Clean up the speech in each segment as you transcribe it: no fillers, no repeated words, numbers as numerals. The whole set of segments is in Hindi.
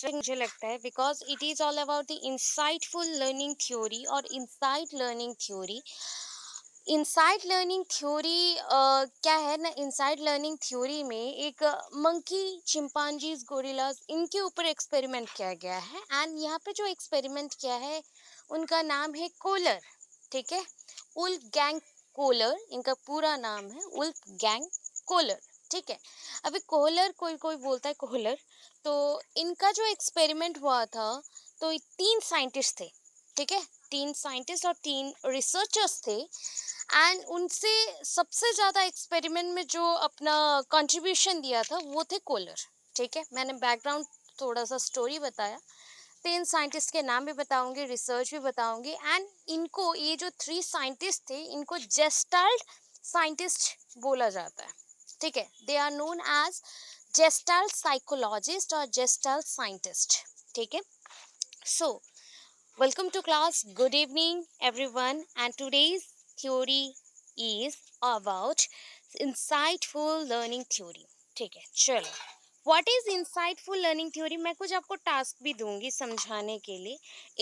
मुझे लगता है because it is all about the insightful learning theory और insight learning theory. Insight learning theory क्या है ना, इनसाइट लर्निंग थ्योरी में एक मंकी, चिंपांजीज, गोरिल्लाज, इनके ऊपर एक्सपेरिमेंट किया गया है। एंड यहाँ पे जो एक्सपेरिमेंट किया है उनका नाम है कोलर। ठीक है, उल्फ गैंग कोलर इनका पूरा नाम है, उल्फ गैंग कोलर। ठीक है, अभी कोहलर कोई कोई बोलता है कोहलर। तो इनका जो एक्सपेरिमेंट हुआ था, तो ये तीन साइंटिस्ट थे। ठीक है, तीन साइंटिस्ट और तीन रिसर्चर्स थे। एंड उनसे सबसे ज़्यादा एक्सपेरिमेंट में जो अपना कंट्रीब्यूशन दिया था वो थे कोलर। ठीक है, मैंने बैकग्राउंड थोड़ा सा स्टोरी बताया। तीन साइंटिस्ट के नाम भी बताऊंगी, रिसर्च भी बताऊंगी। एंड इनको, ये जो थ्री साइंटिस्ट थे, इनको जेस्टाल्ट साइंटिस्ट बोला जाता है। ठीक है, they are known as gestalt psychologist और जेस्टाल्ट साइंटिस्ट। ठीक है, सो welcome to class. Good evening, everyone. And today's theory is about insightful learning theory. ठीक है, चलो। What is insightful learning theory? मैं कुछ आपको टास्क भी दूंगी समझाने के लिए।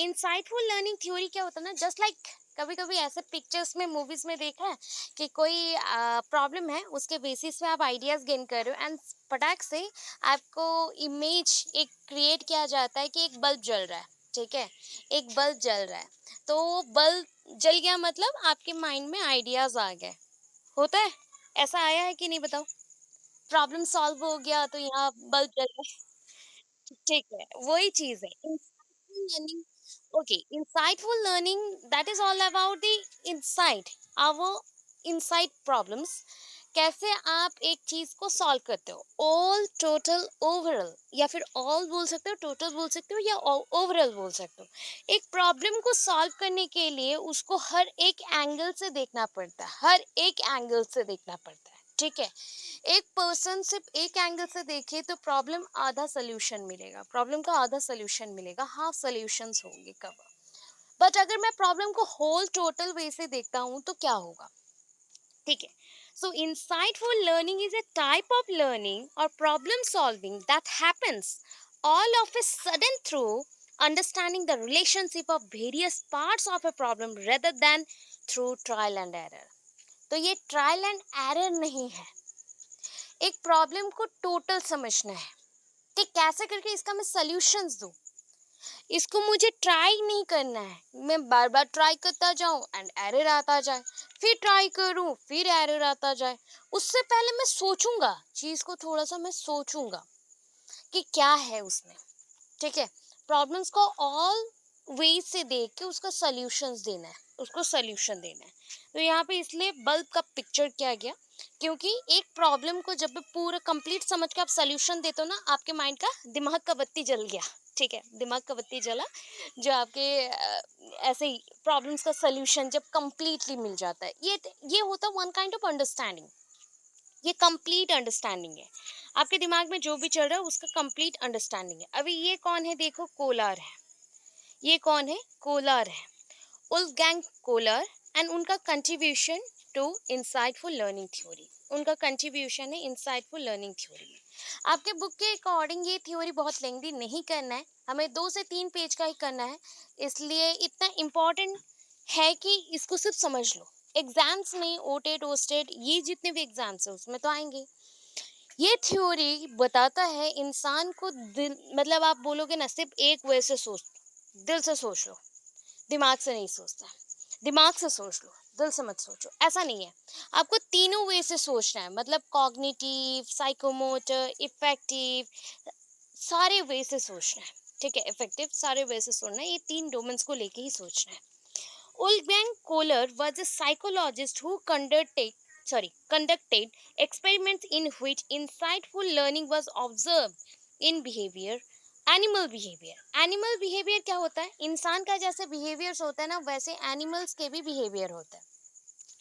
Insightful learning theory क्या होता है ना, जस्ट लाइक कभी कभी ऐसे पिक्चर्स में, मूवीज में देखा है कि कोई प्रॉब्लम है, उसके बेसिस पे आप आइडियाज गेन कर रहे हो एंड पटाख से आपको इमेज एक क्रिएट किया जाता है कि एक बल्ब जल रहा है। ठीक है, एक बल्ब जल रहा है, तो वो बल्ब जल गया मतलब आपके माइंड में आइडियाज आ गए। होता है, ऐसा आया है कि नहीं बताओ? प्रॉब्लम सॉल्व हो गया तो यहाँ बल्ब जल गया। ठीक है, वही चीज है insightful learning. Okay, insightful learning, that is all about the insight, our insight problems। कैसे आप एक चीज को सॉल्व करते हो, ऑल, टोटल, ओवरऑल, या फिर ऑल बोल सकते हो, टोटल बोल सकते हो, या ओवरऑल बोल सकते हो। एक प्रॉब्लम को सॉल्व करने के लिए उसको हर एक एंगल से देखना पड़ता है, हर एक एंगल से देखना पड़ता है। ठीक है, एक पर्सन सिर्फ एक एंगल से देखे तो प्रॉब्लम आधा सोल्यूशन मिलेगा, प्रॉब्लम का आधा सोल्यूशन मिलेगा, हाफ सोल्यूशंस होंगे कवर। बट अगर मैं प्रॉब्लम को होल टोटल वे से देखता हूँ तो क्या होगा? ठीक है, सो insightful learning is a type of learning or problem solving that happens all of a sudden through understanding the relationship of various parts of a problem rather than through trial and error। तो ये ट्रायल एंड एरर नहीं है, एक प्रॉब्लम को टोटल समझना है कि कैसे करके इसका मैं सॉल्यूशंस दूं। इसको मुझे ट्राई नहीं करना है, मैं बार बार ट्राई करता जाऊं एंड एरर आता जाए, फिर ट्राई करूं फिर एरर आता जाए। उससे पहले मैं सोचूंगा, चीज को थोड़ा सा मैं सोचूंगा कि क्या है उसमें। ठीक है, प्रॉब्लम्स को ऑल वे से देख के उसका सॉल्यूशंस देना है, उसको सॉल्यूशन देना है। तो यहाँ पे इसलिए बल्ब का पिक्चर किया गया, क्योंकि एक प्रॉब्लम को जब भी पूरा कंप्लीट समझ के आप सॉल्यूशन देते हो ना, आपके माइंड का, दिमाग का बत्ती जल गया। ठीक है, दिमाग का बत्ती जला, जो आपके ऐसे ही प्रॉब्लम्स का सॉल्यूशन जब कंप्लीटली मिल जाता है, ये होता है वन काइंड ऑफ अंडरस्टैंडिंग। ये कंप्लीट अंडरस्टैंडिंग है, आपके दिमाग में जो भी चल रहा है उसका कंप्लीट अंडरस्टैंडिंग है। अभी ये कौन है, देखो कोलार है, ये कौन है, कोलार है, उल्फ गैंग कोलर। एंड उनका contribution to insightful learning theory, उनका कंट्रीब्यूशन है इंसाइटफुल लर्निंग थ्योरी में। आपके बुक के अकॉर्डिंग ये थ्योरी बहुत लेंदी नहीं करना है, हमें 2 से 3 पेज का ही करना है, इसलिए इतना इम्पोर्टेंट है कि इसको सिर्फ समझ लो। एग्जाम्स में ओटेट ओस्टेट ये जितने भी एग्जाम्स है उसमें तो आएंगे। ये थ्योरी बताता है इंसान को दिल, मतलब आप बोलोगे ना सिर्फ एक वे से सोच, दिल से सोच लो, दिमाग से नहीं सोचता। दिमाग से सोच लो, दिल से मत सोचो, ऐसा नहीं है। आपको तीनों वे से सोचना है, मतलब कॉग्निटिव, साइकोमोटर, इफेक्टिव, सारे वे से सोचना है। ठीक है, इफेक्टिव, सारे वे से सोचना है, ये 3 डोमेन्स को लेके ही सोचना है। Wolfgang Kohler was a psychologist who conducted experiments in which insightful learning was observed in behavior, animal behaviour. Animal behaviour क्या होता है, इंसान का जैसे बिहेवियर्स होता है ना, वैसे एनिमल्स के भी बिहेवियर होता है।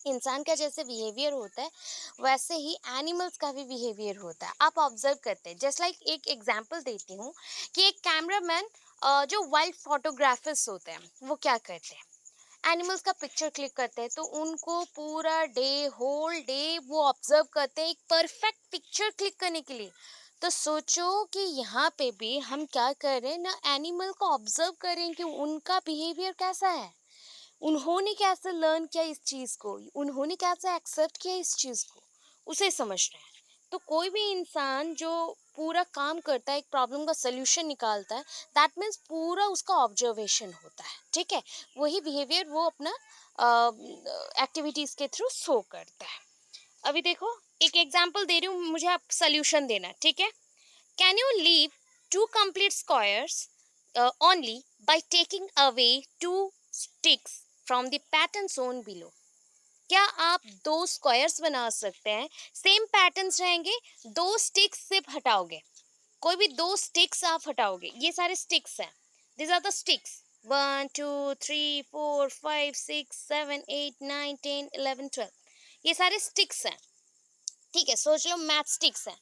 इंसान का जैसे बिहेवियर होता है वैसे ही एनिमल्स का भी बिहेवियर होता है, आप ऑब्जर्व करते हैं। जस्ट लाइक एक एग्जांपल देती हूँ कि एक कैमरामैन, जो वाइल्ड फोटोग्राफर्स होते हैं, वो क्या करते हैं, एनिमल्स का पिक्चर क्लिक करते हैं, तो उनको पूरा डे, होल डे वो ऑब्जर्व करते हैं एक परफेक्ट पिक्चर क्लिक करने के लिए। तो सोचो कि यहाँ पे भी हम क्या कर रहे हैं ना, एनिमल को ऑब्जर्व करें कि उनका बिहेवियर कैसा है, उन्होंने कैसे लर्न किया इस चीज को, उन्होंने कैसे एक्सेप्ट किया इस चीज को, उसे समझ रहे हैं। तो कोई भी इंसान जो पूरा काम करता है, एक प्रॉब्लम का सोल्यूशन निकालता है, दैट मीन्स पूरा उसका ऑब्जर्वेशन होता है, ठीक है। वही बिहेवियर वो अपना एक्टिविटीज के थ्रू शो करता है। अभी देखो, एक एग्जांपल दे रही हूँ, मुझे आप सोल्यूशन देना, ठीक है। Can you leave to complete squares only by taking away two sticks from the pattern shown below? क्या आप दो स्क्वायर्स बना सकते हैं, सेम पैटर्न्स रहेंगे, दो स्टिक्स सिर्फ हटाओगे, कोई भी दो स्टिक्स आप हटाओगे, ये सारे स्टिक्स हैं, दिस आर द स्टिक्स, 1 2 3 4 5 6 7 8 9 10 11 12, ये सारे स्टिक्स हैं, ठीक है। सोच लो मैथ स्टिक्स हैं।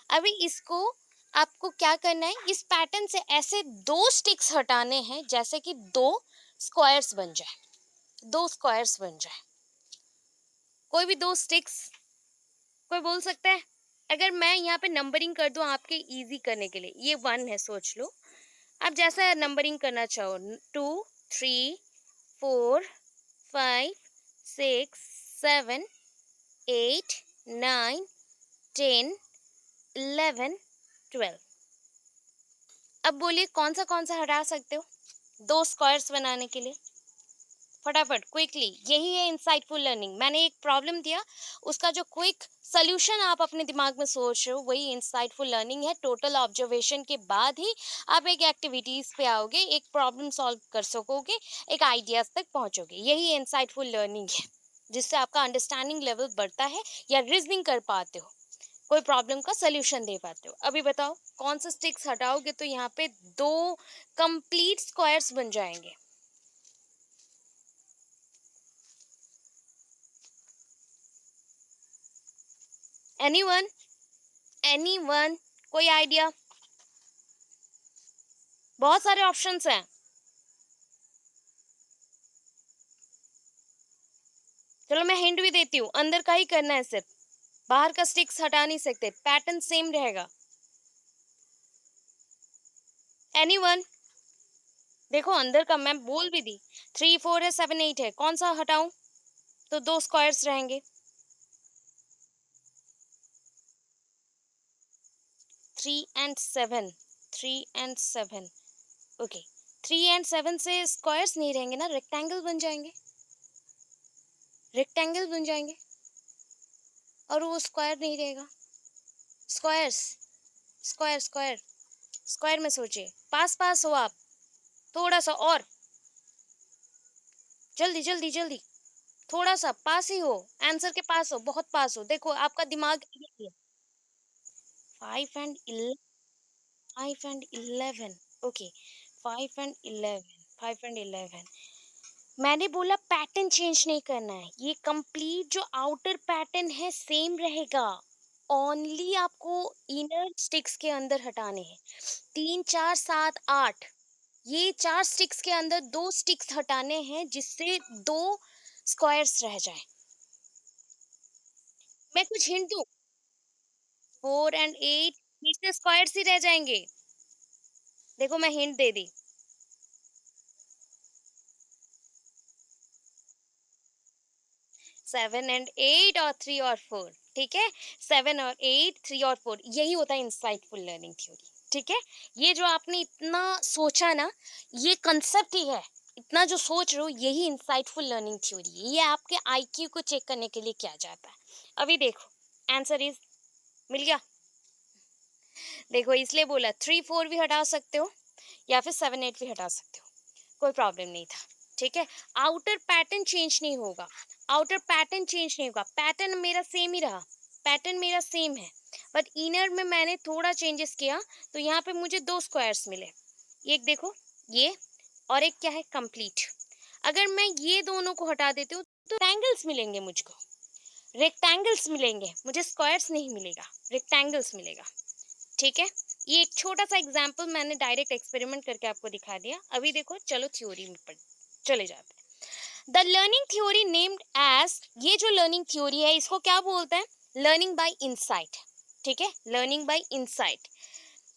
अभी इसको आपको क्या करना है, इस पैटर्न से ऐसे दो स्टिक्स हटाने हैं जैसे कि दो स्क्वायर्स बन जाए, दो स्क्वायर्स बन जाए, कोई भी दो स्टिक्स, कोई बोल सकता है। अगर मैं यहाँ पे नंबरिंग कर दूं आपके इजी करने के लिए, ये 1 है, सोच लो आप जैसा नंबरिंग करना चाहो, 2 3 4 5 6 7 8 9 10 11 12। अब बोलिए कौन सा हटा सकते हो दो स्क्वायर्स बनाने के लिए, फटाफट क्विकली। यही है इंसाइटफुल लर्निंग। मैंने एक प्रॉब्लम दिया, उसका जो क्विक सोल्यूशन आप अपने दिमाग में सोच रहे हो, वही इंसाइटफुल लर्निंग है। टोटल ऑब्जर्वेशन के बाद ही आप एक एक्टिविटीज पे आओगे, एक प्रॉब्लम सॉल्व कर सकोगे, एक आइडियाज तक पहुंचोगे। यही इंसाइटफुल लर्निंग है, जिससे आपका अंडरस्टैंडिंग लेवल बढ़ता है या रीजनिंग कर पाते हो, कोई प्रॉब्लम का सोल्यूशन दे पाते हो। अभी बताओ कौन सा स्टिक्स हटाओगे तो यहाँ पे दो कंप्लीट स्क्वायर्स बन जाएंगे। एनीवन, एनीवन, कोई आइडिया? बहुत सारे ऑप्शंस हैं। चलो मैं हिंट भी देती हूँ, अंदर का ही करना है सिर्फ, बाहर का स्टिक्स हटा नहीं सकते, पैटर्न सेम रहेगा। एनीवन, देखो अंदर का मैं बोल भी दी, 3 4 है, 7 8 है, कौन सा हटाऊं तो दो स्क्वायर्स रहेंगे? 3 and 7, 3 and 7, ओके। 3 and 7 से स्क्वायर्स नहीं रहेंगे ना, रेक्टेंगल बन जाएंगे, रेक्टेंगल बन जाएंगे, और वो स्क्वायर नहीं रहेगा। स्क्वायर्स, स्क्वायर स्क्वायर, स्क्वायर में सोचिए, पास पास हो आप, थोड़ा सा और, जल्दी जल्दी जल्दी, थोड़ा सा पास ही हो, आंसर के पास हो, बहुत पास हो, देखो आपका दिमाग यही है। 5 and 11, 5 and 11, okay. 5 and 11, 5 and 11, मैंने बोला पैटर्न चेंज नहीं करना है, ये कंप्लीट जो आउटर पैटर्न है सेम रहेगा, ओनली आपको इनर स्टिक्स के अंदर हटाने हैं। 3 4 7 8, ये चार स्टिक्स के अंदर दो स्टिक्स हटाने हैं जिससे दो स्क्वायर्स रह जाए। मैं कुछ हिंट दूं, 4 and 8 बीच में स्क्वायर्स ही रह जाएंगे। देखो मैं हिंट दे दी, 7 and 8 और 3 और 4, ठीक है। 7 और 8, 3 और 4, यही होता है इंसाइटफुल लर्निंग थ्योरी, ठीक है। ये जो आपने इतना सोचा ना, ये कंसेप्ट ही है, इतना जो सोच रहे हो यही इंसाइटफुल लर्निंग थ्योरी है। ये आपके आईक्यू को चेक करने के लिए किया जाता है। अभी देखो आंसर इज, मिल गया। देखो इसलिए बोला 3 4 भी हटा सकते हो या फिर 7 8 भी हटा सकते हो, कोई प्रॉब्लम नहीं था, ठीक है। आउटर पैटर्न चेंज नहीं होगा, आउटर पैटर्न चेंज नहीं होगा, पैटर्न मेरा सेम ही रहा, पैटर्न मेरा सेम है, बट इनर में मैंने थोड़ा चेंजेस किया, तो यहाँ पे मुझे दो स्क्वायर्स मिले। एक देखो ये, और एक क्या है, कंप्लीट। अगर मैं ये दोनों को हटा देती हूँ तो रेक्टेंगल्स मिलेंगे मुझको, रेक्टेंगल्स मिलेंगे, मुझे स्क्वायर्स नहीं मिलेगा, रेक्टेंगल्स मिलेगा, ठीक है। ये एक छोटा सा एग्जाम्पल मैंने डायरेक्ट एक्सपेरिमेंट करके आपको दिखा दिया। अभी देखो चलो थ्योरी में पढ़ चले जाते हैं। The learning theory named as, ये जो लर्निंग थ्योरी है इसको क्या बोलते हैं, लर्निंग बाय इंसाइट। ठीक है, learning by insight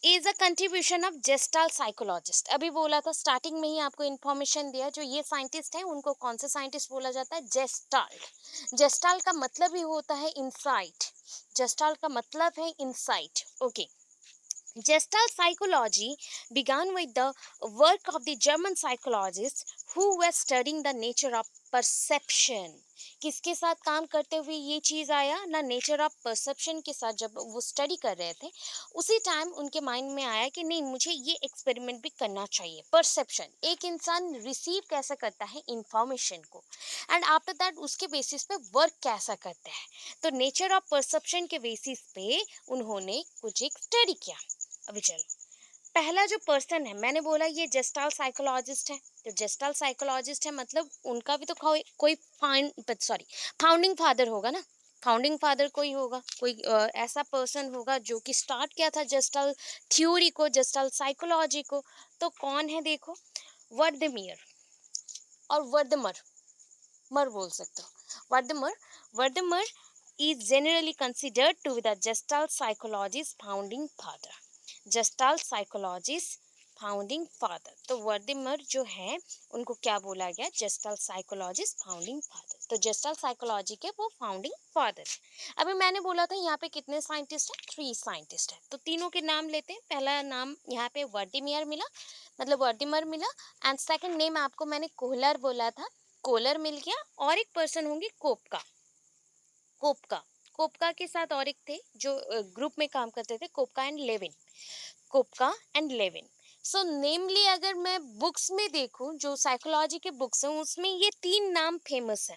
is a contribution of gestalt psychologist. अभी बोला था स्टार्टिंग में ही, आपको इन्फॉर्मेशन दिया, जो ये साइंटिस्ट है उनको कौन से साइंटिस्ट बोला जाता है? जेस्टाल्ट। जेस्टाल का मतलब ही होता है इंसाइट। जेस्टाल का मतलब है insight. Okay. Gestalt psychology began with the work of the German psychologists who were studying the nature of perception. किसके साथ काम करते हुए ये चीज़ आया ना? नेचर ऑफ परसेप्शन के साथ जब वो स्टडी कर रहे थे, उसी टाइम उनके माइंड में आया कि नहीं, मुझे ये एक्सपेरिमेंट भी करना चाहिए। परसेप्शन, एक इंसान रिसीव कैसे करता है इंफॉर्मेशन को, एंड आफ्टर दैट उसके बेसिस पे वर्क कैसा करता है। तो नेचर ऑफ परसेप्शन के बेसिस पे उन्होंने कुछ एक स्टडी किया। अभी चलो, पहला जो पर्सन है, मैंने बोला ये जेस्टाल साइकोलॉजिस्ट है। तो जेस्टाल साइकोलॉजिस्ट है मतलब उनका भी तो कोई फाउंडिंग फादर होगा ना। फाउंडिंग फादर कोई होगा, कोई ऐसा पर्सन होगा जो कि स्टार्ट किया था जेस्टाल थ्योरी को, जेस्टाल साइकोलॉजी को। तो कौन है देखो, वर्दमीयर और वर्दमर, मर बोल सकते हो, वर्दमर। वर्दमर is generally considered to be the Gestalt psychology's founding father. Gestalt psychology's founding father. तो वर्दिमर जो है उनको क्या बोला गया? जेस्टाल साइकोलॉजी फाउंडिंग फादर। तो जेस्टाल साइकोलॉजी के वो फाउंडिंग फादर है। अभी मैंने बोला था यहाँ पे कितने साइंटिस्ट हैं? 3 साइंटिस्ट हैं। तो तीनों के नाम लेते हैं। पहला नाम यहाँ पे वर्दिमियर मिला, मतलब वर्दिमर मिला। एंड सेकंड नेम आपको मैंने कोहलर बोला था, कोलर मिल गया। और एक पर्सन होंगे कोपका। कोपका, कोपका के साथ और एक थे जो ग्रुप में काम करते थे, Koffka and Lewin. Koffka and Lewin. So namely अगर मैं बुक्स में देखूं, जो साइकोलॉजी के बुक्स हैं उसमें ये 3 नाम फेमस है।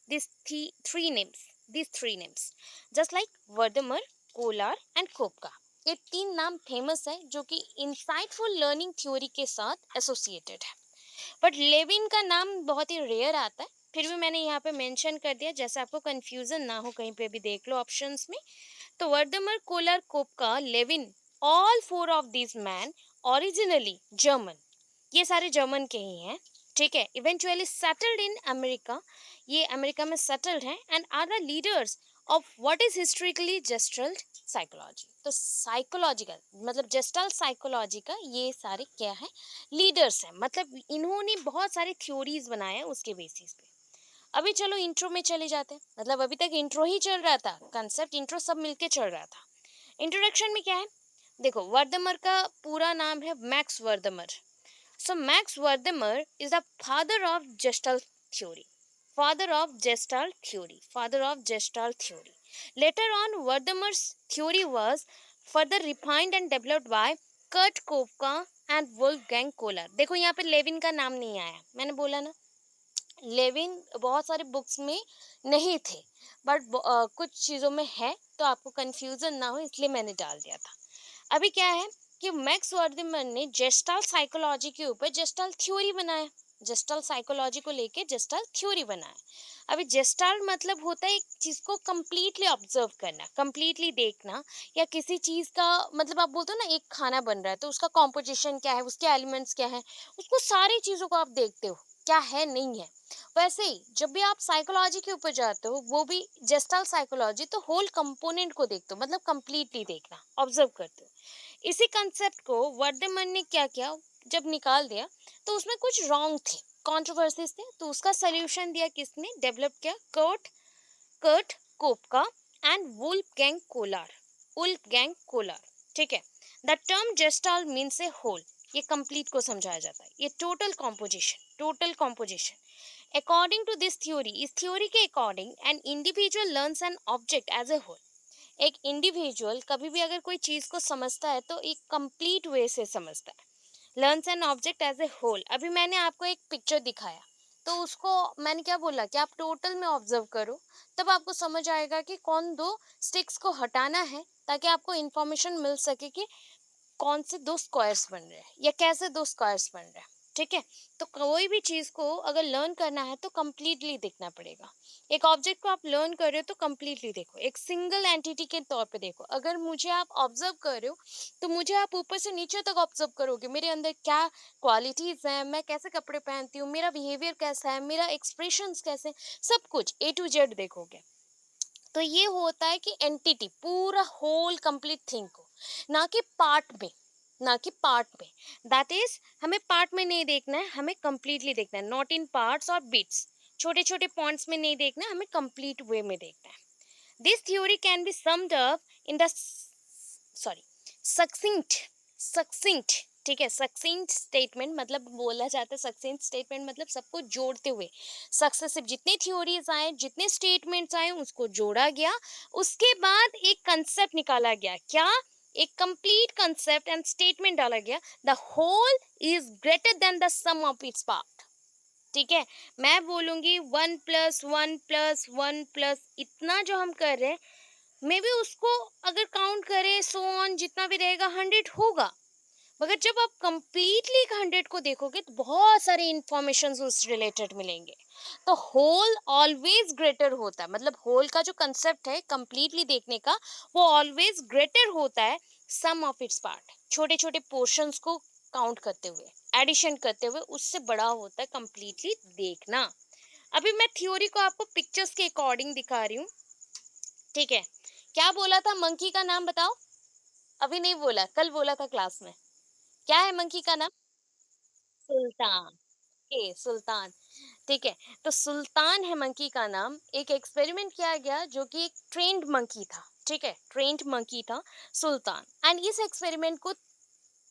This three names, this three names just like Wertheimer, Kohler and Koffka. ये 3 नाम फेमस है जो कि इंसाइटफुल लर्निंग थ्योरी के साथ एसोसिएटेड है। बट लेविन का नाम बहुत ही रेयर आता है, फिर भी मैंने यहाँ पे मेंशन कर दिया, जैसे आपको कंफ्यूजन ना हो, कहीं पे भी देख लो ऑप्शंस में। तो Wertheimer, Kohler, Koffka, Lewin, all 4 of this man originally German, ये सारे जर्मन के ही हैं, ठीक है। इवेंचुअली सेटल्ड इन अमेरिका, ये अमेरिका में सेटल्ड हैं, and are the leaders of what is historically gestalt psychology. तो साइकोलॉजिकल मतलब जेस्टल साइकोलॉजी का ये सारे क्या है? लीडर्स हैं, मतलब इन्होंने बहुत सारे थ्योरीज बनाए हैं उसके बेसिस पे। अभी चलो इंट्रो में चले जाते हैं, मतलब अभी तक इंट्रो ही चल रहा था, कंसेप्ट इंट्रो सब मिलके चल रहा था। इंट्रोडक्शन में क्या है देखो, वर्दमर का पूरा नाम है max वर्दमर। So Max Wertheimer is the father of Gestalt theory. Father of Gestalt theory. Father of Gestalt theory. Later on, Wertheimer's theory was further refined and developed by Kurt Koepka and Wolfgang Kohler. देखो यहाँ पे लेविन का नाम नहीं आया, मैंने बोला ना, लेविन बहुत सारे बुक्स में नहीं थे, बट कुछ चीज़ों में है, तो आपको कंफ्यूजन ना हो इसलिए मैंने डाल दिया था। अभी क्या है कि मैक्स वर्दमैन ने जेस्टाल साइकोलॉजी के ऊपर जेस्टाल थ्योरी बनाया, जेस्टाल साइकोलॉजी को लेके जेस्टाल थ्योरी बनाया। अभी जेस्टाल मतलब होता है एक चीज को कंप्लीटली ऑब्जर्व करना, कंप्लीटली देखना, या किसी चीज का मतलब आप बोलते हो ना, एक खाना बन रहा है तो उसका कॉम्पोजिशन क्या है, उसके एलिमेंट्स क्या है, उसको सारी चीजों को आप देखते हो क्या है नहीं है। वैसे ही जब भी आप साइकोलॉजी के ऊपर जाते हो, वो भी जेस्टाल साइकोलॉजी, तो होल कंपोनेंट को देखते हो, मतलब कंप्लीटली देखना, ऑब्जर्व करते हो। इसी कंसेप्ट को वर्धमान ने क्या किया, जब निकाल दिया तो उसमें कुछ रॉन्ग थे, कंट्रोवर्सीज थे, तो उसका सोल्यूशन दिया किसने, डेवलप किया? Kurt Kurt Koffka and Wolfgang Kohler. Wolfgang Kohler, ठीक है। The term gestalt means a whole, ये कंप्लीट को समझाया जाता है, ये total composition, total composition. According to this theory, इस थ्योरी के according an individual learns an object as a whole. एक इंडिविजुअल कभी भी अगर कोई चीज को समझता है तो एक कंप्लीट वे से समझता है, learns an object as a whole. अभी मैंने आपको एक पिक्चर दिखाया, तो उसको मैंने क्या बोला कि आप टोटल में ऑब्जर्व करो, तब आपको समझ आएगा कि कौन दो स्टिक्स को हटाना है, ताकि आपको इंफॉर्मेशन मिल सके कि कौन से 2 स्क्वायर्स बन रहे हैं या कैसे 2 स्क्वायर्स बन रहे हैं, ठीक है। तो कोई भी चीज को अगर लर्न करना है तो कंप्लीटली देखना पड़ेगा। एक ऑब्जेक्ट को आप लर्न कर रहे हो तो कंप्लीटली देखो, एक सिंगल एंटिटी के तौर पे देखो। अगर मुझे आप ऑब्जर्व कर रहे हो तो मुझे आप ऊपर से नीचे तक ऑब्जर्व करोगे, मेरे अंदर क्या क्वालिटीज हैं, मैं कैसे कपड़े पहनती हूँ, मेरा बिहेवियर कैसा है, मेरा एक्सप्रेशंस कैसे, सब कुछ A to Z देखोगे। तो ये होता है कि एंटिटी पूरा होल कंप्लीट थिंग को, ना कि पार्ट में, ना कि पार्ट में। दैट इज हमें पार्ट में नहीं देखना है, हमें कंप्लीटली देखना है, नॉट इन पार्ट्स और बिट्स। छोटे छोटे पॉइंट्स में नहीं देखना है, हमें कंप्लीट वे में देखना है। This theory can be summed up in the sorry succinct succinct ठीक है, सक्सिंक्ट स्टेटमेंट मतलब बोला जाता है, सक्सिंक्ट स्टेटमेंट मतलब सबको जोड़ते हुए, सक्सेसिव जितने थ्योरीज आए, जितने स्टेटमेंट्स आए, उसको जोड़ा गया। उसके बाद एक कंसेप्ट निकाला गया, क्या, एक कंप्लीट कंसेप्ट एंड स्टेटमेंट डाला गया, the whole is greater than the sum of its part. ठीक है, मैं बोलूंगी 1+1+1+, इतना जो हम कर रहे हैं, मे बी उसको अगर काउंट करें, सो ऑन जितना भी रहेगा 100 होगा। मगर जब आप कंप्लीटली 100 को देखोगे तो बहुत सारे इंफॉर्मेशन उस रिलेटेड मिलेंगे। तो होल ऑलवेज ग्रेटर होता है, मतलब होल का जो कंसेप्ट है कंप्लीटली देखने का, वो ऑलवेज ग्रेटर होता है सम ऑफ इट्स पार्ट, छोटे छोटे पोर्शंस को काउंट करते हुए, एडिशन करते हुए, उससे बड़ा होता है कंप्लीटली देखना। अभी मैं थ्योरी को आपको पिक्चर्स के अकॉर्डिंग दिखा रही हूँ। ठीक है, क्या बोला था, मंकी का नाम बताओ। अभी नहीं बोला, कल बोला था क्लास में। क्या है मंकी का नाम? सुल्तान। के सुल्तान। ठीक है, तो सुल्तान है मंकी का नाम। एक एक्सपेरिमेंट किया गया जो कि एक ट्रेंड मंकी था। ठीक है, ट्रेंड मंकी था सुल्तान। एंड इस एक्सपेरिमेंट को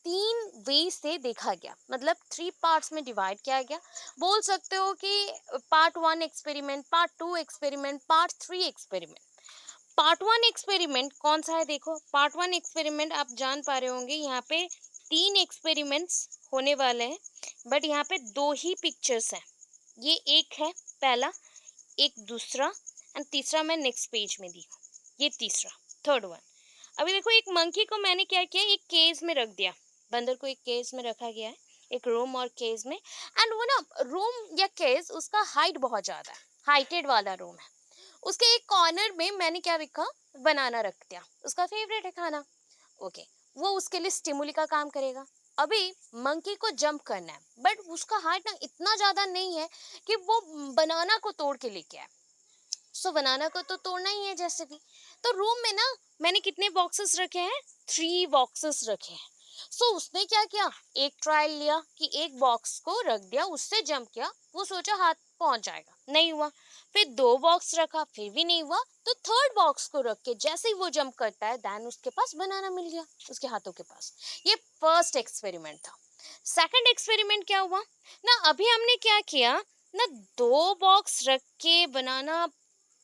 3 वे से देखा गया, मतलब 3 पार्ट्स में डिवाइड किया गया। बोल सकते हो कि part 1 experiment, part 2 experiment, part 3 experiment. Part 1 experiment कौन सा है, देखो पार्ट 1 एक्सपेरिमेंट आप जान पा रहे होंगे, यहाँ पे 3 एक्सपेरिमेंट्स होने वाले हैं, बट यहाँ पे 2 ही पिक्चर्स हैं। ये एक है पहला, एक दूसरा, एंड तीसरा मैं नेक्स्ट पेज में दी हूँ, ये तीसरा, थर्ड वन। अभी देखो, एक मंकी को मैंने क्या किया, एक केज में रख दिया, बंदर को एक केज में रखा गया है, एक रूम और केज में। एंड वो ना रूम या केज, उसका हाइट बहुत ज्यादा है, हाइटेड वाला रूम है। उसके एक कॉर्नर में मैंने क्या रखा, बनाना रख दिया, उसका फेवरेट है खाना। ओके, वो उसके लिए स्टिमुली का काम करेगा। अभी मंकी को जंप करना है, बट उसका हाइट ना इतना ज्यादा नहीं है कि वो बनाना को तोड़ के लेके आए। सो बनाना को तो तोड़ना ही है जैसे भी। तो रूम में ना मैंने कितने बॉक्सेस रखे हैं, 3 बॉक्सेस रखे हैं। सो उसने क्या किया, एक ट्रायल लिया कि एक बॉक्स को रख दिया, उससे जंप किया, वो सोचा हाथ पहुंच जाएगा, नहीं हुआ। फिर 2 बॉक्स रखा, फिर भी नहीं हुआ। तो थर्ड बॉक्स को रख के जैसे ही वो जंप करता है, देन उसके पास बनाना मिल गया, उसके हाथों के पास। ये फर्स्ट एक्सपेरिमेंट था। सेकंड एक्सपेरिमेंट क्या हुआ ना, अभी हमने क्या किया ना, 2 बॉक्स रख के बनाना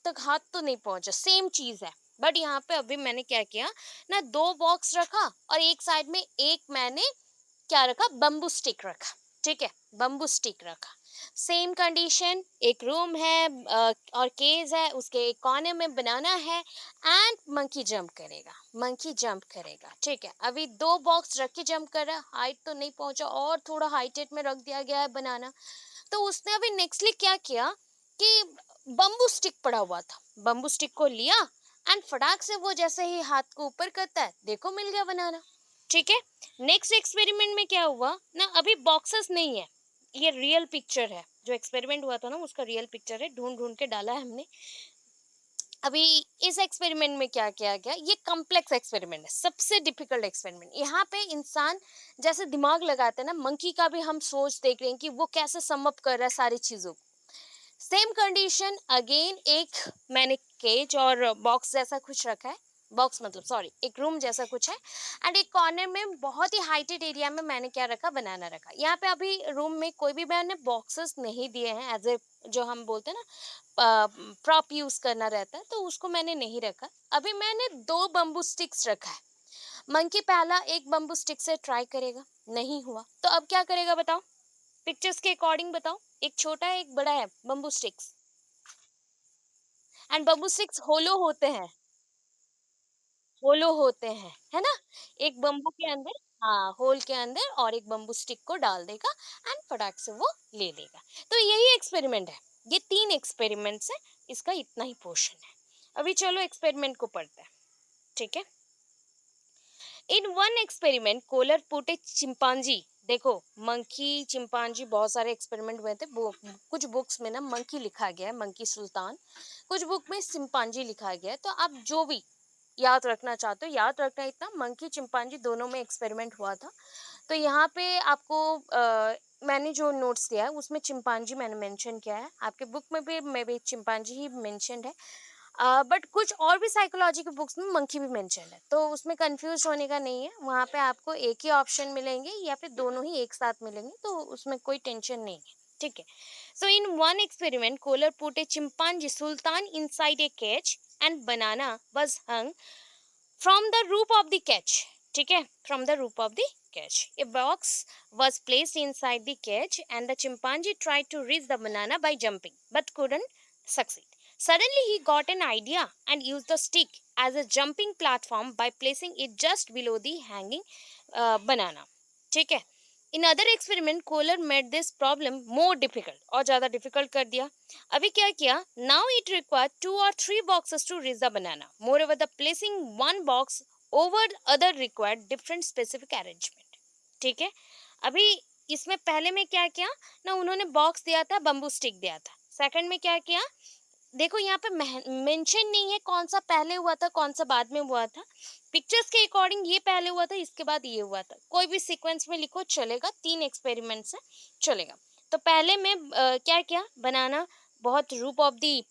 तक हाथ तो नहीं पहुंचा, सेम चीज है। बट यहाँ पे अभी मैंने क्या किया ना, 2 बॉक्स रखा और एक साइड में एक मैंने क्या रखा, बम्बू स्टिक रखा। ठीक है, बम्बू स्टिक रखा। सेम कंडीशन, एक रूम है और केज है, उसके एक कोने में बनाना है, एंड मंकी जंप करेगा, मंकी जंप करेगा। ठीक है, अभी 2 बॉक्स रख के जंप कर रहा है, हाइट तो नहीं पहुंचा, और थोड़ा हाइटेड में रख दिया गया है बनाना। तो उसने अभी नेक्स्टली क्या किया कि बम्बू स्टिक पड़ा हुआ था, बम्बू स्टिक को लिया, एंड फटाक से वो जैसे ही हाथ को ऊपर करता है, देखो मिल गया बनाना। ठीक है, नेक्स्ट एक्सपेरिमेंट में क्या हुआ ना, अभी बॉक्सेस नहीं है, ये रियल पिक्चर है, जो एक्सपेरिमेंट हुआ था ना उसका रियल पिक्चर है, ढूंढ ढूंढ के डाला है हमने। अभी इस एक्सपेरिमेंट में क्या किया गया, ये कॉम्प्लेक्स एक्सपेरिमेंट है, सबसे डिफिकल्ट एक्सपेरिमेंट। यहाँ पे इंसान जैसे दिमाग लगाते हैं ना, मंकी का भी हम सोच देख रहे हैं कि वो कैसे सम अप कर रहा है सारी चीजों को। सेम कंडीशन अगेन, एक मैंने केज और बॉक्स जैसा कुछ रखा है, बॉक्स मतलब सॉरी एक रूम जैसा कुछ है, एंड एक कॉर्नर में बहुत ही हाइटेड एरिया में मैंने क्या रखा, बनाना रखा। यहाँ पे अभी रूम में कोई भी मैंने बॉक्सेस नहीं दिए हैं, एज ए जो हम बोलते हैं ना प्रॉप यूज करना रहता है, तो उसको मैंने नहीं रखा। अभी मैंने 2 बम्बू स्टिक्स रखा है। मंकी पहला एक बम्बू स्टिक से ट्राई करेगा, नहीं हुआ, तो अब क्या करेगा बताओ, पिक्चर्स के अकॉर्डिंग बताओ। एक छोटा है, एक बड़ा है bamboo sticks, and bamboo sticks hollow होते हैं, होलो होते हैं, है ना। एक बम्बू के अंदर, हाँ होल के अंदर, और एक बम्बू स्टिक को डाल देगा, एंड फटाक से वो ले लेगा। तो यही एक्सपेरिमेंट है, ये 3 एक्सपेरिमेंट्स है, इसका इतना ही पोर्शन है। अभी चलो एक्सपेरिमेंट को पढ़ते हैं। ठीक है, in one experiment, Kohler put a chimpanzee देखो, मंकी चिंपांजी बहुत सारे एक्सपेरिमेंट हुए थे। कुछ बुक्स में ना मंकी लिखा गया है, मंकी सुल्तान, कुछ बुक में चिंपांजी लिखा गया है। तो आप जो भी याद रखना चाहते हो, याद रखना इतना, मंकी चिंपांजी दोनों में एक्सपेरिमेंट हुआ था। तो यहाँ पे आपको मैंने जो नोट्स दिया है उसमें चिंपांजी मैंने मेंशन किया है, आपके बुक में भी may be chimpanzee he mentioned है। बट कुछ और भी साइकोलॉजी की बुक्स में मंकी भी मेंशन है, तो उसमें कंफ्यूज होने का नहीं है। वहाँ पे आपको एक ही ऑप्शन मिलेंगे या फिर दोनों ही एक साथ मिलेंगे, तो उसमें कोई टेंशन नहीं है। ठीक है। So in one experiment Kohler put a chimpanzee Sultan inside a cage and banana was hung from the roof of the cage. ठीक है, from the roof of the cage a box was placed inside the cage and the chimpanzee tried to reach the banana by jumping but couldn't succeed. Suddenly he got an idea and used the stick as a jumping platform by placing it just below the hanging banana. ठीक है। In other experiment Kohler made this problem more difficult, और ज्यादा डिफिकल्ट कर दिया। अभी क्या किया, now it require 2 or 3 boxes to reach the banana, more over the placing one box over other required different specific arrangement. ठीक है। अभी इसमें पहले में क्या किया ना, उन्होंने बॉक्स दिया था, बम्बू स्टिक दिया था। सेकंड में क्या किया, देखो यहाँ पे मेंशन नहीं है कौन सा पहले हुआ था कौन सा बाद में हुआ था। पिक्चर्स के अकॉर्डिंग ये पहले हुआ था, इसके बाद ये हुआ था, कोई भी सीक्वेंस में लिखो चलेगा, 3 एक्सपेरिमेंट्स है, चलेगा। तो पहले में क्या किया, बनाना बहुत रूप ऑफ दी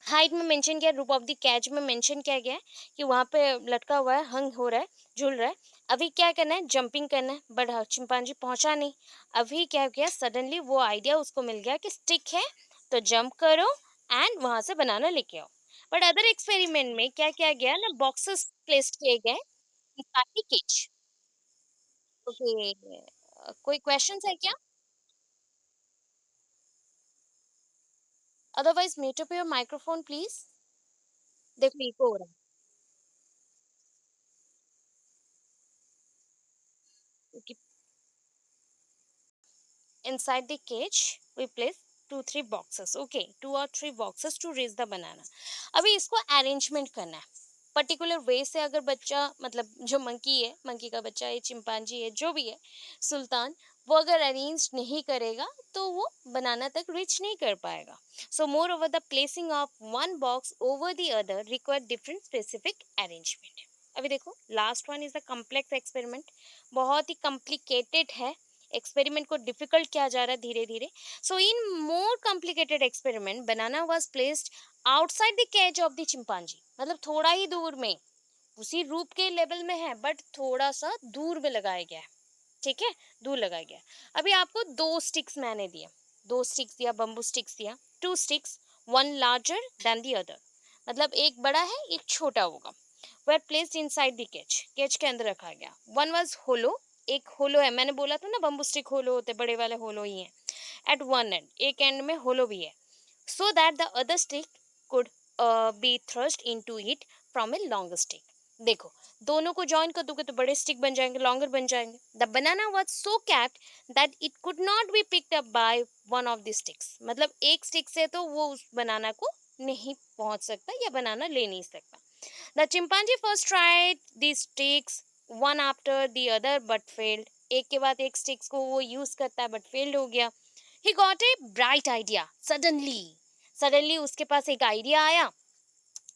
हाइट में मेंशन किया, रूप ऑफ द कैच में मेंशन किया गया है कि वहां पे लटका हुआ है, हंग हो रहा है, झूल रहा है। अभी क्या करना है, जंपिंग करना है, बट चिंपांजी पहुंचा नहीं। अभी क्या किया, सडनली वो आइडिया उसको मिल गया कि स्टिक है तो जंप करो एंड वहां से बनाना लेके आओ। बट अदर एक्सपेरिमेंट में क्या किया गया ना, बॉक्सेस प्लेस किए गए ताकि केज। ओके, कोई क्वेश्चंस है क्या? Otherwise mute up your microphone please. देखो इको हो रहा है। Inside the cage, we place 2 3 boxes. Okay, 2 or 3 boxes to raise the banana. अभी इसको अरेंजमेंट करना है पर्टिकुलर वे से। अगर बच्चा मतलब जो मंकी है, मंकी का बच्चा है, चिंपांजी है, जो भी है, सुल्तान, वो अगर अरेंज नहीं करेगा तो वो बनाना तक रीच नहीं कर पाएगा। So more over the placing of one box over the other require different specific arrangement. अभी देखो last one is the complex experiment, बहुत ही कॉम्प्लिकेटेड है। एक्सपेरिमेंट को डिफिकल्ट किया जा रहा है धीरे धीरे। So in more complicated experiment banana was placed outside the cage of the chimpanzee, मतलब थोड़ा ही दूर में, उसी रूप के लेवल में है बट थोड़ा सा दूर में लगाया गया है। ठीक है, दूर लगाया गया। अभी आपको 2 स्टिक्स मैंने दिए, 2 स्टिक्स दिया, बम्बू स्टिक्स दिया, 2 sticks, one larger than the other, मतलब एक बड़ा है एक छोटा होगा। Were placed inside the cage, cage के अंदर रखा गया। वन वाज होलो, एक होलो है, मैंने बोला था ना बम्बू स्टिक होलो होते, बड़े वाले होलो ही हैं। एट वन एंड, एक एंड में होलो भी है, so that the other stick could be thrust into it from a longer stick. देखो, दोनों को जॉइन कर दोगे तो बड़े स्टिक बन जाएंगे, लॉन्गर बन जाएंगे। The banana was so capped that it could not be picked up by one of the sticks, मतलब एक स्टिक से तो वो उस बनाना को नहीं पहुंच सकता या बनाना ले नहीं सकता। The chimpanzee first tried the sticks one after the other but failed, एक के बाद एक स्टिक्स को वो यूज करता है बट फेल्ड हो गया। He got a bright idea suddenly, suddenly उसके पास एक आइडिया आया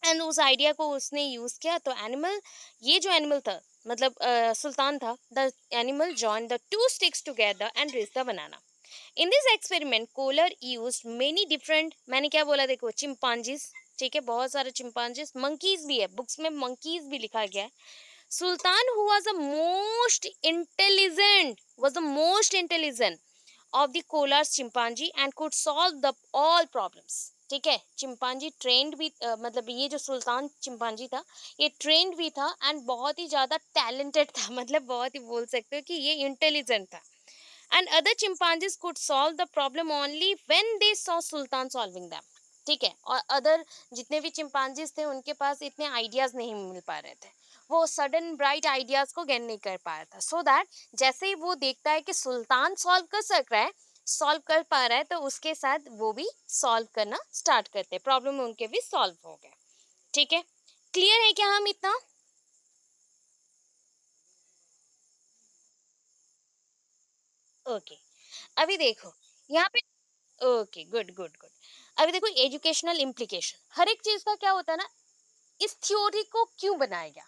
एंड उस आइडिया को उसने यूज किया तो एनिमल, ये जो एनिमल था मतलब सुल्तान था, the animal join the 2 sticks together and raise the banana. In this experiment Kohler use many different, मैंने क्या बोला देखो, चिंपांजीज, ठीक है, बहुत सारे चिंपांजीज, मंकीज भी है, बुक्स में मंकीज भी लिखा गया है। Sultan who was the most intelligent of the Kohler's chimpanzee and could solve the all problems। ठीक है, चिंपांजी ट्रेंड भी मतलब ये जो सुल्तान चिंपांजी था ये ट्रेंड भी था एंड बहुत ही ज्यादा टैलेंटेड था, मतलब बहुत ही बोल सकते हो कि ये इंटेलिजेंट था। And other chimpanzees could solve the problem only when they saw Sultan solving them. ठीक है, और अदर जितने भी चिंपांजीज थे उनके पास इतने आइडियाज नहीं मिल पा रहे थे, वो सडन ब्राइट आइडियाज को गेन नहीं कर पाया था। सो दैट जैसे ही वो देखता है कि सुल्तान सॉल्व कर सक रहा है, सॉल्व कर पा रहा है, तो उसके साथ वो भी सॉल्व करना स्टार्ट करते, प्रॉब्लम उनके भी सॉल्व हो गए। ठीक है, क्लियर है क्या हम इतना? ओके, अभी देखो यहाँ पे। Okay, good good good. अभी देखो एजुकेशनल इम्प्लीकेशन, हर एक चीज का क्या होता है ना, इस थ्योरी को क्यों बनाया गया,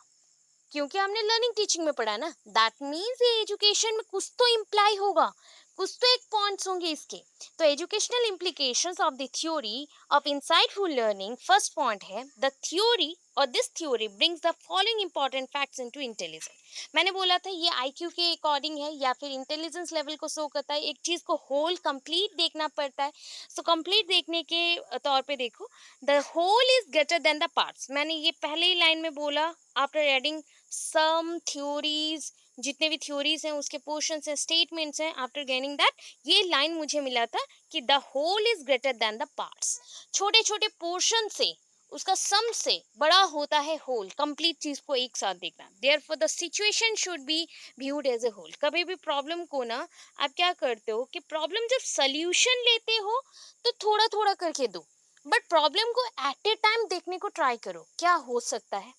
क्योंकि हमने लर्निंग टीचिंग में पढ़ा है ना, दैट मीन्स ये एजुकेशन में कुछ तो इम्प्लाई होगा, कुछ तो एक पॉइंट्स होंगे इसके। तो educational implications of the theory of insightful learning, first point है द थ्योरी और this theory brings the following important facts into intelligence. मैंने बोला था ये आईक्यू के अकॉर्डिंग है या फिर इंटेलिजेंस लेवल को शो करता है, एक चीज को होल कंप्लीट देखना पड़ता है। सो कंप्लीट देखने के तौर पे देखो, the whole is greater than the parts, मैंने ये पहले ही लाइन में बोला। आफ्टर एडिंग सम थ्योरीज, जितने भी थ्योरीज हैं उसके पोर्शंस हैं, स्टेटमेंट्स हैं, आफ्टर गेनिंग दैट ये लाइन मुझे मिला था कि the whole is greater than the parts. छोटे छोटे पोर्शन से, उसका सम से बड़ा होता है होल, कंप्लीट चीज को एक साथ देखना। Therefore the situation should be viewed as a whole. कभी भी प्रॉब्लम को ना आप क्या करते हो कि प्रॉब्लम जब सोल्यूशन लेते हो तो थोड़ा थोड़ा करके दो, बट प्रॉब्लम को एट ए टाइम देखने को ट्राई करो, क्या हो सकता है,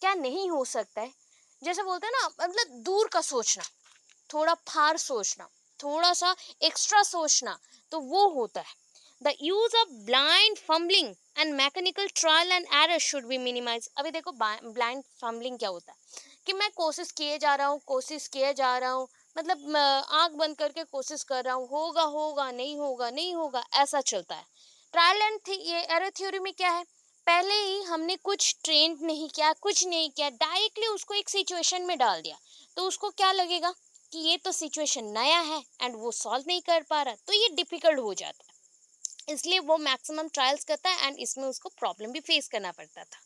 क्या नहीं हो सकता है। जैसे बोलते हैं ना, मतलब दूर का सोचना, थोड़ा फार सोचना, थोड़ा सा एक्स्ट्रा सोचना, तो वो होता है। The use of blind fumbling and mechanical trial and error should be minimize. अभी देखो ब्लाइंड फम्बलिंग क्या होता है कि मैं कोशिश किए जा रहा हूँ, कोशिश किए जा रहा हूँ, मतलब आंख बंद करके कोशिश कर रहा हूँ, होगा होगा नहीं होगा नहीं होगा, ऐसा चलता है। ट्रायल एंड ये एरर थ्योरी में क्या है, पहले ही हमने कुछ ट्रेन नहीं किया, कुछ नहीं किया, डायरेक्टली उसको एक सिचुएशन में डाल दिया, तो उसको क्या लगेगा कि ये तो सिचुएशन नया है एंड वो सॉल्व नहीं कर पा रहा, तो ये डिफिकल्ट हो जाता है, इसलिए वो मैक्सिमम ट्रायल्स करता है एंड इसमें उसको प्रॉब्लम भी फेस करना पड़ता था।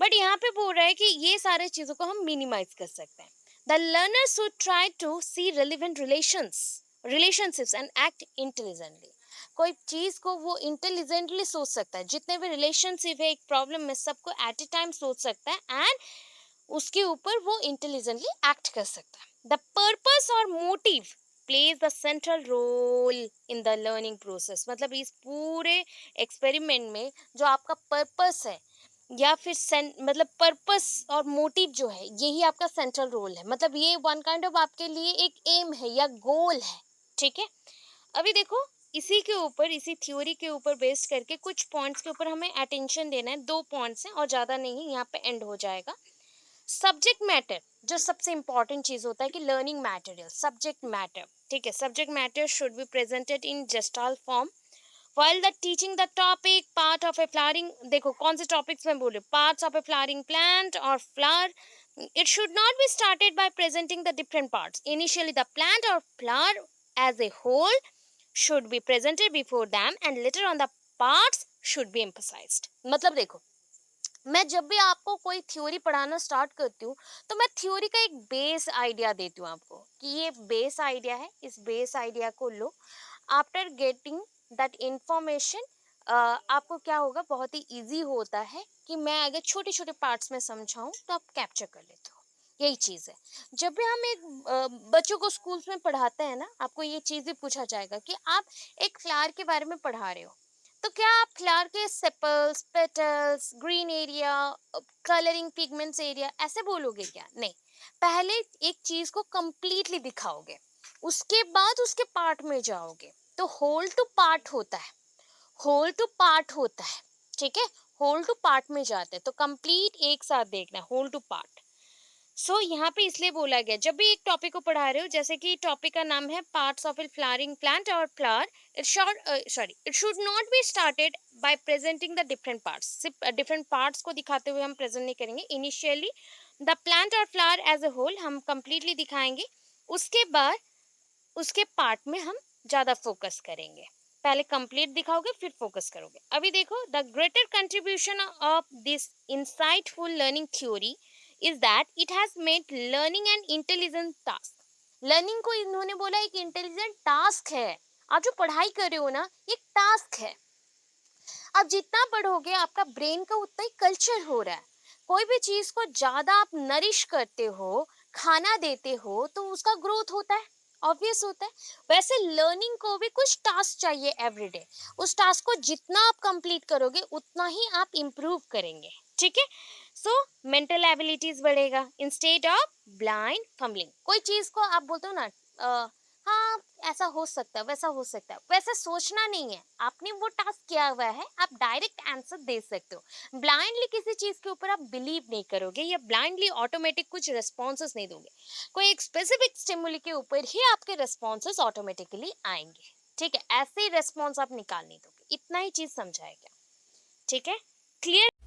बट यहाँ पे बोल रहा है कि ये सारे चीजों को हम मिनिमाइज कर सकते हैं। The learner should try to see relevant relationships and act intelligently. कोई चीज को वो इंटेलिजेंटली सोच सकता है, जितने भी रिलेशनशिप है एक प्रॉब्लम में सबको एट ए टाइम सोच सकता है एंड उसके ऊपर वो इंटेलिजेंटली एक्ट कर सकता है। द पर्पस और motive plays the central role in the learning process, मतलब इस पूरे एक्सपेरिमेंट में जो आपका पर्पस है या फिर मतलब पर्पस और मोटिव जो है यही आपका सेंट्रल रोल है, मतलब ये वन काइंड ऑफ आपके लिए एक एम है या गोल है। ठीक है, अभी देखो इसी के ऊपर, इसी थ्योरी के ऊपर बेस्ड करके कुछ पॉइंट्स के ऊपर हमें अटेंशन देना है, दो पॉइंट्स हैं और ज़्यादा नहीं, यहाँ पे एंड हो जाएगा। सब्जेक्ट मैटर, जो सबसे इंपॉर्टेंट चीज होता है कि लर्निंग मटेरियल, सब्जेक्ट मैटर। ठीक है, subject matter should be presented in gestalt form while the teaching the topic part of a flowering, देखो कौन से टॉपिक्स में बोल रहे, parts of a flowering plant or flower, it should not be started by presenting the different parts. Initially the plant or flower as a whole should be presented before them and later on the parts should be emphasized। मतलब देखो, मैं जब भी आपको कोई थ्योरी पढ़ाना स्टार्ट करती हूँ तो मैं थ्योरी का एक बेस आइडिया देती हूँ आपको कि ये बेस आइडिया है, इस बेस आइडिया को लो। आफ्टर गेटिंग दैट इंफॉर्मेशन आपको क्या होगा, बहुत ही इजी होता है कि मैं अगर छोटे छोटे पार्ट्स में समझाऊं तो आप कैप्चर कर लेते हो। यही चीज़ है, जब भी हम एक बच्चों को स्कूल्स में पढ़ाते हैं ना, आपको ये चीज़ भी पूछा जाएगा कि आप एक फ्लावर के बारे में पढ़ा रहे हो, तो क्या आप फ्लावर के sepals, petals, green area, colouring pigments area ऐसे बोलोगे क्या? नहीं, पहले एक चीज को कंप्लीटली दिखाओगे, उसके बाद उसके पार्ट में जाओगे। तो होल टू पार्ट होता है, होल टू पार्ट होता है। ठीक है, होल टू पार्ट में जाते हैं, तो कंप्लीट एक साथ देखना है, होल टू पार्ट। यहाँ पे इसलिए बोला गया, जब भी एक टॉपिक को पढ़ा रहे हो, जैसे कि टॉपिक का नाम है parts of a flowering plant और flower, it should not be started by presenting the different parts. सिर्फ डिफरेंट पार्ट्स को दिखाते हुए हम प्रेजेंट नहीं करेंगे। इनिशियली द प्लांट और फ्लावर एज ए होल हम कंप्लीटली दिखाएंगे, उसके बाद उसके पार्ट में हम ज़्यादा फोकस करेंगे। पहले कंप्लीट दिखाओगे फिर फोकस करोगे। अभी देखो, the greater contribution of this insightful learning theory is that it has made learning and intelligent task. Learning को इन्होंने बोला एक इंटेलिजेंट टास्क है, आप जो पढ़ाई कर रहे हो ना, एक टास्क है। आप जितना पढ़ोगे आपका ब्रेन का उतना ही कल्चर हो रहा है। कोई भी चीज को ज्यादा आप नरिश करते हो, खाना देते हो, तो उसका ग्रोथ होता है, ऑब्वियस होता है। वैसे लर्निंग को भी कुछ टास्क चाहिए एवरीडे, उस टास्क को जितना आप कंप्लीट करोगे उतना ही आप इम्प्रूव करेंगे। ठीक है, सो मेंटल एबिलिटीज बढ़ेगा इंस्टेड ऑफ ब्लाइंड फम्बलिंग। कोई चीज को आप बोलते हो ना, हाँ, ऐसा हो सकता है, वैसा हो सकता है। वैसे सोचना नहीं है, आपने वो टास्क किया हुआ है, आप डायरेक्ट आंसर दे सकते हो। ब्लाइंडली किसी चीज़ के ऊपर आप बिलीव नहीं करोगे या ब्लाइंडली ऑटोमेटिक कुछ रिस्पॉन्सेज़ नहीं दोगे। कोई एक स्पेसिफिक स्टिमुली के ऊपर ही आपके रिस्पॉन्सेज़ ऑटोमेटिकली आएँगे, ठीक है? ऐसे ही रिस्पॉन्स आप निकाल नहीं दोगे। इतना ही चीज़ समझा है क्या? ठीक है? क्लियर?